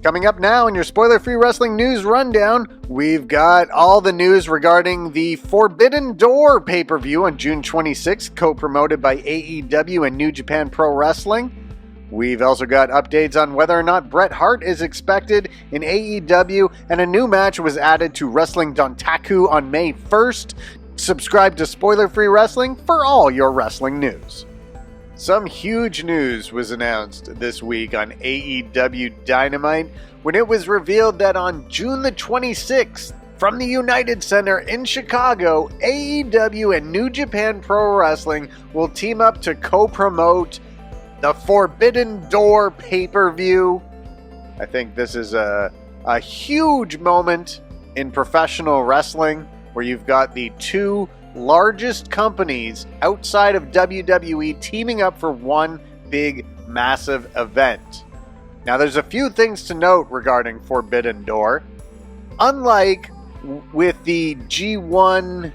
Coming up now in your spoiler-free wrestling news rundown, we've got all the news regarding the Forbidden Door pay-per-view on June 26th, co-promoted by AEW and New Japan Pro Wrestling. We've also got updates on whether or not Bret Hart is expected in AEW, and a new match was added to Wrestling Dontaku on May 1st. Subscribe to Spoiler-Free Wrestling for all your wrestling news. Some huge news was announced this week on AEW Dynamite when it was revealed that on June the 26th, from the United Center in Chicago, AEW and New Japan Pro Wrestling will team up to co-promote the Forbidden Door pay-per-view. I think this is a huge moment in professional wrestling where you've got the two largest companies outside of WWE teaming up for one big, massive event. Now, there's a few things to note regarding Forbidden Door. Unlike with the G1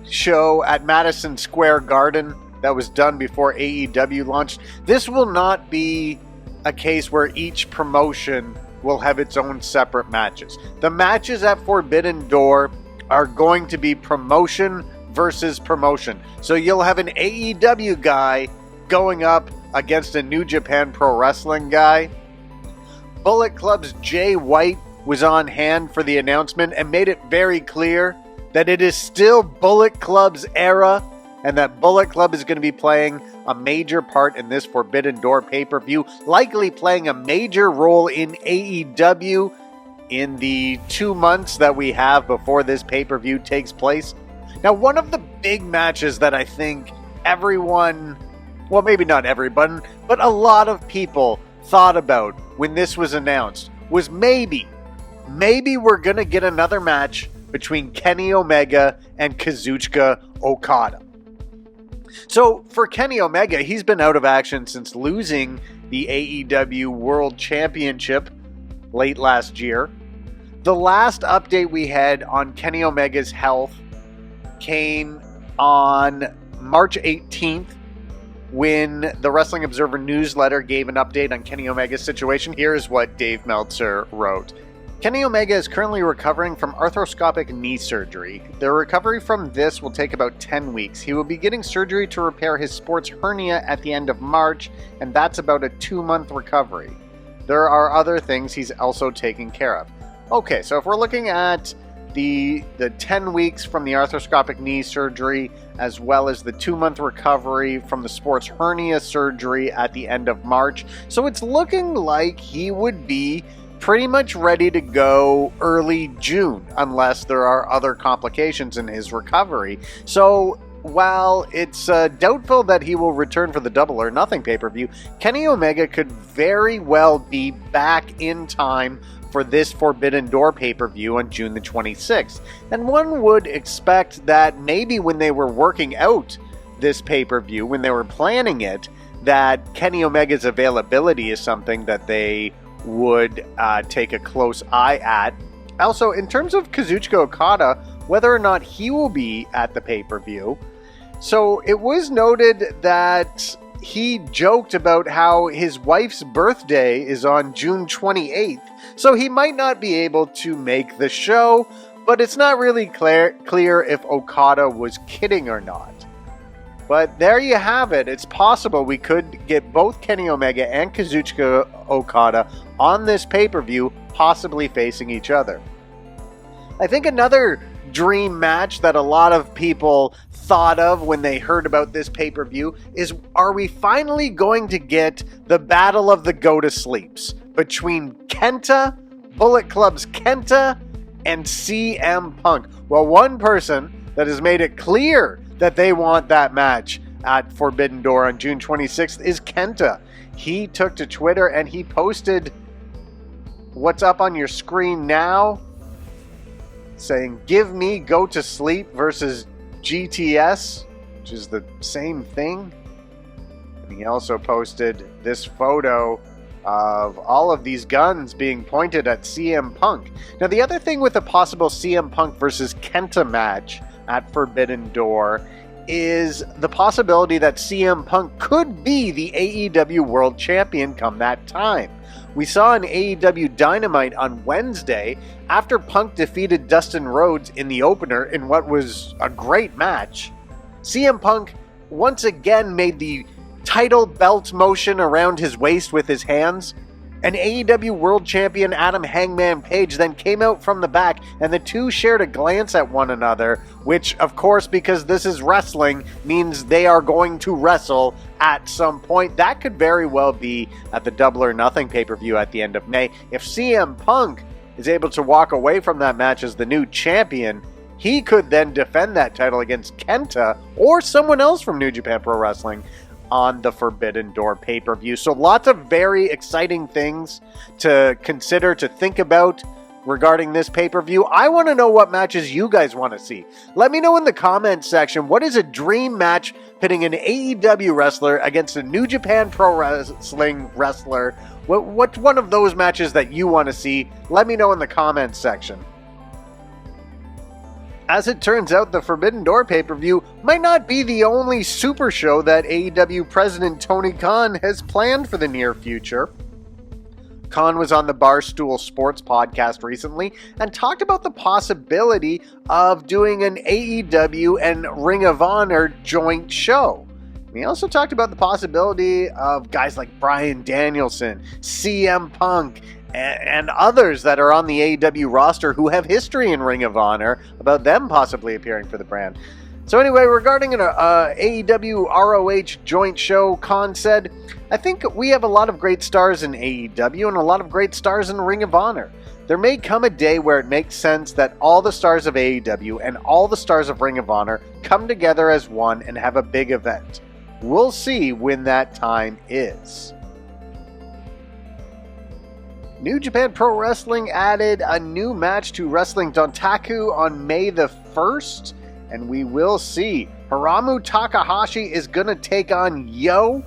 show at Madison Square Garden that was done before AEW launched, this will not be a case where each promotion will have its own separate matches. The matches at Forbidden Door are going to be promotion versus promotion. So you'll have an AEW guy going up against a New Japan Pro Wrestling guy. Bullet Club's Jay White was on hand for the announcement and made it very clear that it is still Bullet Club's era and that Bullet Club is going to be playing a major part in this Forbidden Door pay-per-view, likely playing a major role in AEW in the 2 months that we have before this pay-per-view takes place. Now, one of the big matches that I think everyone, well, maybe not everyone, but a lot of people thought about when this was announced was maybe we're going to get another match between Kenny Omega and Kazuchika Okada. So, for Kenny Omega, he's been out of action since losing the AEW World Championship late last year. The last update we had on Kenny Omega's health came on March 18th when the Wrestling Observer newsletter gave an update on Kenny Omega's situation. Here's what Dave Meltzer wrote. Kenny Omega is currently recovering from arthroscopic knee surgery. The recovery from this will take about 10 weeks. He will be getting surgery to repair his sports hernia at the end of March, and that's about a 2-month recovery. There are other things he's also taking care of. Okay, so if we're looking at the 10 weeks from the arthroscopic knee surgery, as well as the 2-month recovery from the sports hernia surgery at the end of March. So it's looking like he would be pretty much ready to go early June, unless there are other complications in his recovery. So while it's doubtful that he will return for the Double or Nothing pay-per-view, Kenny Omega could very well be back in time for this Forbidden Door pay-per-view on June the 26th. And one would expect that maybe when they were working out this pay-per-view, when they were planning it, that Kenny Omega's availability is something that they would take a close eye at. Also, in terms of Kazuchika Okada, whether or not he will be at the pay-per-view, so it was noted that he joked about how his wife's birthday is on June 28th, so he might not be able to make the show, but it's not really clear if Okada was kidding or not. But there you have it. It's possible we could get both Kenny Omega and Kazuchika Okada on this pay-per-view, possibly facing each other. I think another dream match that a lot of people thought of when they heard about this pay-per-view is, are we finally going to get the Battle of the Go-to-Sleeps between Kenta, Bullet Club's Kenta, and CM Punk? Well, one person that has made it clear that they want that match at Forbidden Door on June 26th is Kenta. He took to Twitter and he posted what's up on your screen now, saying, "Give me Go to Sleep versus GTS," which is the same thing. And he also posted this photo of all of these guns being pointed at CM Punk. Now, the other thing with a possible CM Punk versus Kenta match at Forbidden Door is the possibility that CM Punk could be the AEW World Champion come that time. We saw an AEW Dynamite on Wednesday after Punk defeated Dustin Rhodes in the opener in what was a great match. CM Punk once again made the title belt motion around his waist with his hands. And AEW World Champion Adam Hangman Page then came out from the back, and the two shared a glance at one another, which, of course, because this is wrestling, means they are going to wrestle at some point. That could very well be at the Double or Nothing pay-per-view at the end of May. If CM Punk is able to walk away from that match as the new champion, he could then defend that title against Kenta or someone else from New Japan Pro Wrestling on the Forbidden Door pay-per-view. So lots of very exciting things to consider, to think about regarding this pay-per-view. I want to know what matches you guys want to see. Let me know in the comments section, what is a dream match pitting an AEW wrestler against a New Japan Pro Wrestling wrestler? What's one of those matches that you want to see? Let me know in the comments section. As it turns out, the Forbidden Door pay-per-view might not be the only super show that AEW President Tony Khan has planned for the near future. Khan was on the Barstool Sports podcast recently and talked about the possibility of doing an AEW and Ring of Honor joint show. He also talked about the possibility of guys like Bryan Danielson, CM Punk, and others that are on the AEW roster who have history in Ring of Honor, about them possibly appearing for the brand. So anyway, regarding an AEW ROH Joint Show, Khan said, I think we have a lot of great stars in AEW and a lot of great stars in Ring of Honor. There may come a day where it makes sense that all the stars of AEW and all the stars of Ring of Honor come together as one and have a big event. We'll see when that time is. New Japan Pro Wrestling added a new match to Wrestling Dontaku on May the 1st, and we will see. Hiromu Takahashi is going to take on Yo.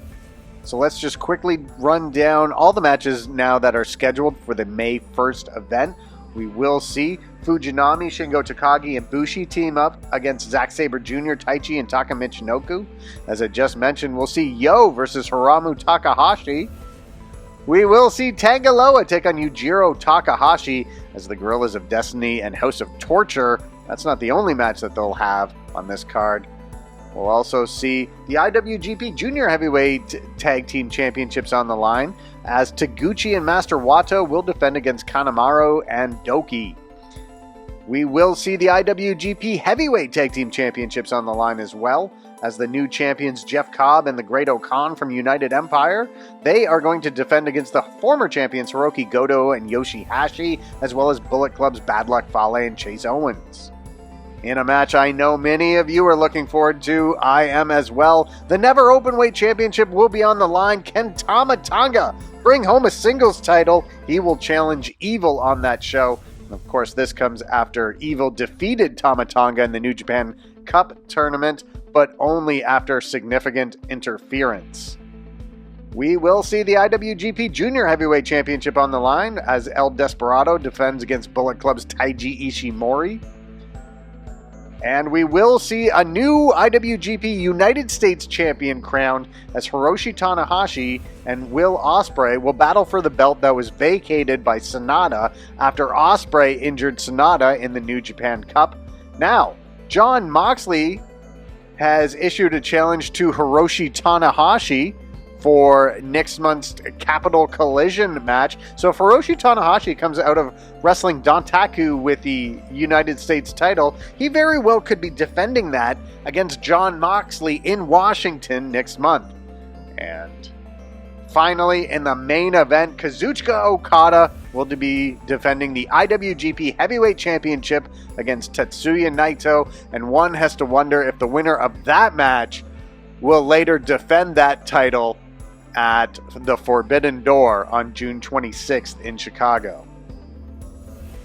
So let's just quickly run down all the matches now that are scheduled for the May 1st event. We will see Fujinami, Shingo Takagi, and Bushi team up against Zack Sabre Jr., Taichi, and Taka Michinoku. As I just mentioned, we'll see Yo versus Hiromu Takahashi. We will see Tangaloa take on Yujiro Takahashi as the Guerrillas of Destiny and House of Torture. That's not the only match that they'll have on this card. We'll also see the IWGP Junior Heavyweight Tag Team Championships on the line, as Taguchi and Master Wato will defend against Kanemaru and Doki. We will see the IWGP Heavyweight Tag Team Championships on the line as well, as the new champions Jeff Cobb and the Great O'Khan from United Empire. They are going to defend against the former champions Hiroki Goto and Yoshihashi, as well as Bullet Club's Bad Luck Fale and Chase Owens. In a match I know many of you are looking forward to, I am as well. The Never Openweight Championship will be on the line. Can Tama Tonga bring home a singles title? He will challenge Evil on that show. And of course, this comes after Evil defeated Tama Tonga in the New Japan Cup tournament, but only after significant interference. We will see the IWGP Junior Heavyweight Championship on the line as El Desperado defends against Bullet Club's Taiji Ishimori. And we will see a new IWGP United States Champion crowned as Hiroshi Tanahashi and Will Ospreay will battle for the belt that was vacated by Sonata after Ospreay injured Sonata in the New Japan Cup. Now, Jon Moxley has issued a challenge to Hiroshi Tanahashi for next month's Capital Collision match. So if Hiroshi Tanahashi comes out of Wrestling Dontaku with the United States title, he very well could be defending that against Jon Moxley in Washington next month. And finally, in the main event, Kazuchika Okada will be defending the IWGP Heavyweight Championship against Tetsuya Naito, and one has to wonder if the winner of that match will later defend that title at the Forbidden Door on June 26th in Chicago.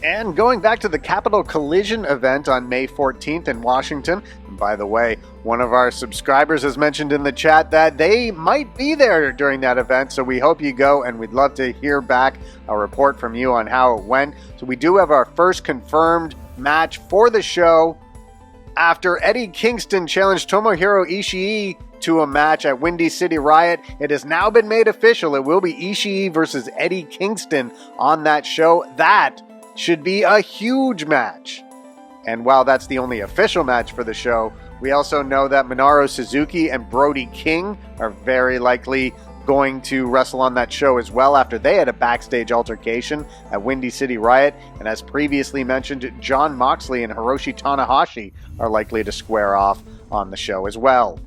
And going back to the Capital Collision event on May 14th in Washington, and by the way, one of our subscribers has mentioned in the chat that they might be there during that event, so we hope you go, and we'd love to hear back a report from you on how it went. So we do have our first confirmed match for the show After Eddie Kingston challenged Tomohiro Ishii to a match at Windy City Riot, it has now been made official. It will be Ishii versus Eddie Kingston on that show. That should be a huge match. And while that's the only official match for the show, we also know that Minoru Suzuki and Brody King are very likely going to wrestle on that show as well after they had a backstage altercation at Windy City Riot. And as previously mentioned, Jon Moxley and Hiroshi Tanahashi are likely to square off on the show as well.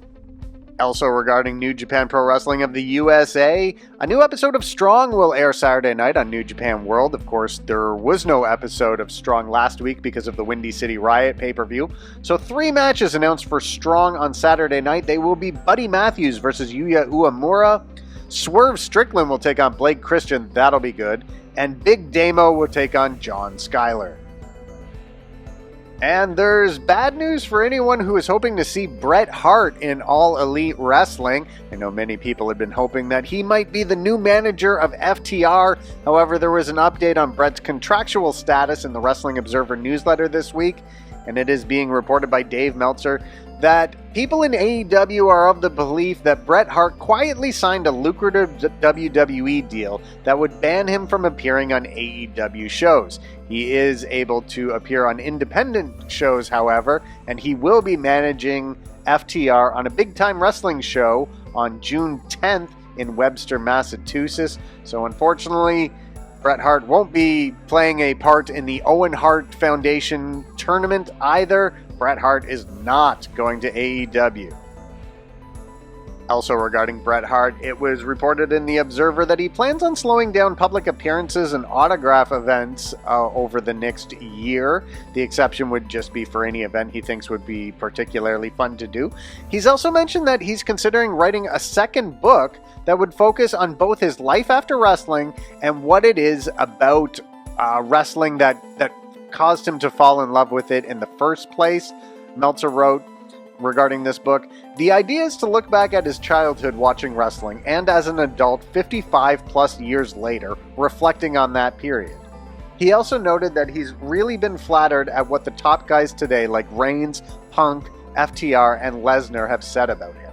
Also regarding New Japan Pro Wrestling of the USA, a new episode of Strong will air Saturday night on New Japan World. Of course, there was no episode of Strong last week because of the Windy City Riot pay-per-view. So 3 matches announced for Strong on Saturday night. They will be Buddy Matthews versus Yuya Uemura. Swerve Strickland will take on Blake Christian. That'll be good. And Big Damo will take on John Schuyler. And there's bad news for anyone who is hoping to see Bret Hart in All Elite Wrestling. I know many people have been hoping that he might be the new manager of FTR. However, there was an update on Bret's contractual status in the Wrestling Observer newsletter this week, and it is being reported by Dave Meltzer that people in AEW are of the belief that Bret Hart quietly signed a lucrative WWE deal that would ban him from appearing on AEW shows. He is able to appear on independent shows, however, and he will be managing FTR on a big-time wrestling show on June 10th in Webster, Massachusetts. So unfortunately, Bret Hart won't be playing a part in the Owen Hart Foundation tournament either. Bret Hart is not going to AEW. Also regarding Bret Hart, it was reported in The Observer that he plans on slowing down public appearances and autograph events over the next year. The exception would just be for any event he thinks would be particularly fun to do. He's also mentioned that he's considering writing a second book that would focus on both his life after wrestling and what it is about wrestling that caused him to fall in love with it in the first place. Meltzer wrote regarding this book, "The idea is to look back at his childhood watching wrestling and as an adult 55 plus years later, reflecting on that period." He also noted that he's really been flattered at what the top guys today like Reigns, Punk, FTR, and Lesnar have said about him.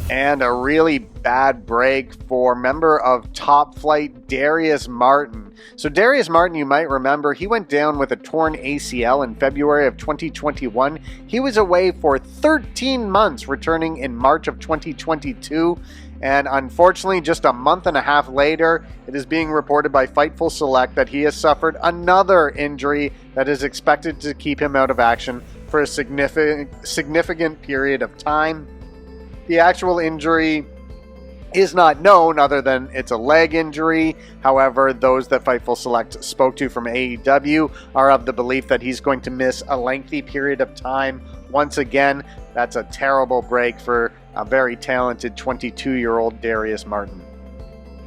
And a really bad break for member of Top Flight Darius Martin. So Darius Martin, you might remember, he went down with a torn ACL in February of 2021. He was away for 13 months, returning in March of 2022. And unfortunately, just a month and a half later, it is being reported by Fightful Select that he has suffered another injury that is expected to keep him out of action for a significant period of time. The actual injury is not known other than it's a leg injury. However, those that Fightful Select spoke to from AEW are of the belief that he's going to miss a lengthy period of time. Once again, that's a terrible break for a very talented 22-year-old Darius Martin.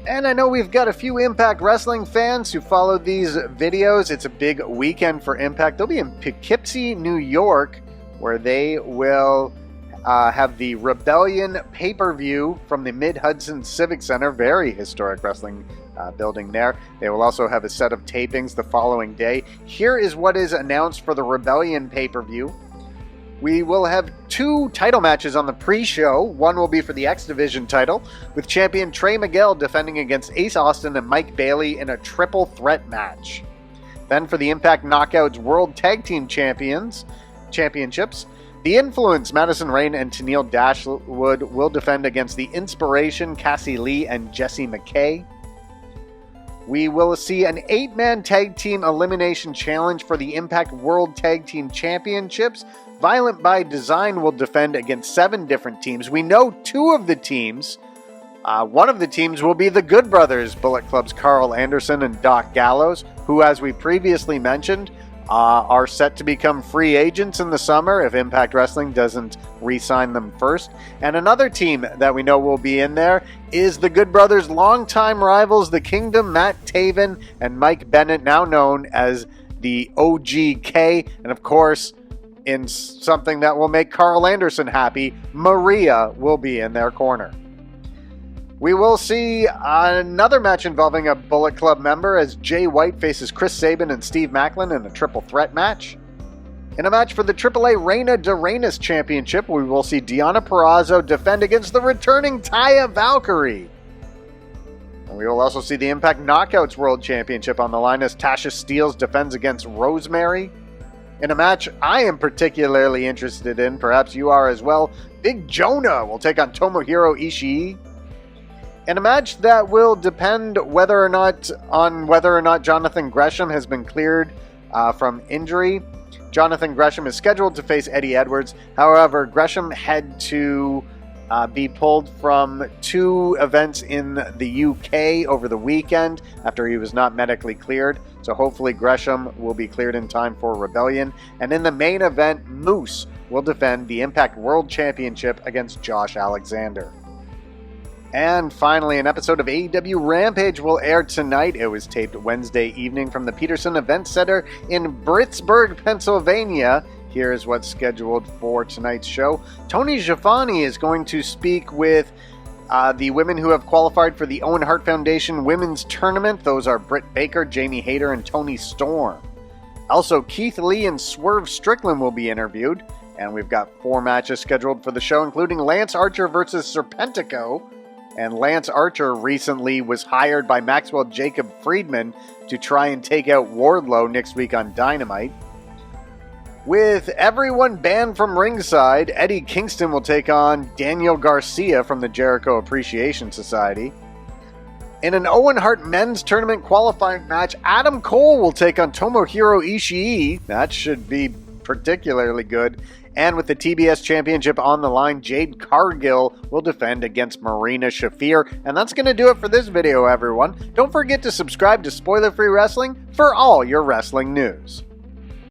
And I know we've got a few Impact Wrestling fans who follow these videos. It's a big weekend for Impact. They'll be in Poughkeepsie, New York, where they will have the Rebellion pay-per-view from the Mid-Hudson Civic Center, very historic wrestling building there. They will also have a set of tapings the following day. Here is what is announced for the Rebellion pay-per-view. We will have 2 title matches on the pre-show. One will be for the X Division title, with champion Trey Miguel defending against Ace Austin and Mike Bailey in a triple threat match. Then for the Impact Knockouts World Tag Team Championships, The Influence, Madison Rayne and Tenille Dashwood will defend against The Inspiration, Cassie Lee and Jessie McKay. We will see an 8-man tag team elimination challenge for the Impact World Tag Team Championships. Violent by Design will defend against 7 different teams. We know 2 of the teams. One of the teams will be the Good Brothers, Bullet Club's Carl Anderson and Doc Gallows, who, as we previously mentioned, are set to become free agents in the summer if Impact Wrestling doesn't re-sign them first. And another team that we know will be in there is the Good Brothers' longtime rivals, The Kingdom, Matt Taven and Mike Bennett, now known as the OGK. And of course, in something that will make Carl Anderson happy, Maria will be in their corner. We will see another match involving a Bullet Club member as Jay White faces Chris Sabin and Steve Macklin in a triple threat match. In a match for the AAA Reina de Reinas Championship, we will see Deonna Purrazzo defend against the returning Taya Valkyrie. And we will also see the Impact Knockouts World Championship on the line as Tasha Steelz defends against Rosemary. In a match I am particularly interested in, perhaps you are as well, Big Jonah will take on Tomohiro Ishii. In a match that will depend whether or not Jonathan Gresham has been cleared from injury. Jonathan Gresham is scheduled to face Eddie Edwards. However, Gresham had to be pulled from 2 events in the UK over the weekend after he was not medically cleared. So hopefully Gresham will be cleared in time for Rebellion. And in the main event, Moose will defend the Impact World Championship against Josh Alexander. And finally, an episode of AEW Rampage will air tonight. It was taped Wednesday evening from the Peterson Event Center in Pittsburgh, Pennsylvania. Here's what's scheduled for tonight's show. Tony Schiavone is going to speak with the women who have qualified for the Owen Hart Foundation Women's Tournament. Those are Britt Baker, Jamie Hayter, and Toni Storm. Also, Keith Lee and Swerve Strickland will be interviewed. And we've got 4 matches scheduled for the show, including Lance Archer versus Serpentico. And Lance Archer recently was hired by Maxwell Jacob Friedman to try and take out Wardlow next week on Dynamite. With everyone banned from ringside, Eddie Kingston will take on Daniel Garcia from the Jericho Appreciation Society. In an Owen Hart Men's Tournament qualifying match, Adam Cole will take on Tomohiro Ishii. That should be particularly good. And with the TBS Championship on the line, Jade Cargill will defend against Marina Shafir. And that's going to do it for this video, everyone. Don't forget to subscribe to Spoiler Free Wrestling for all your wrestling news.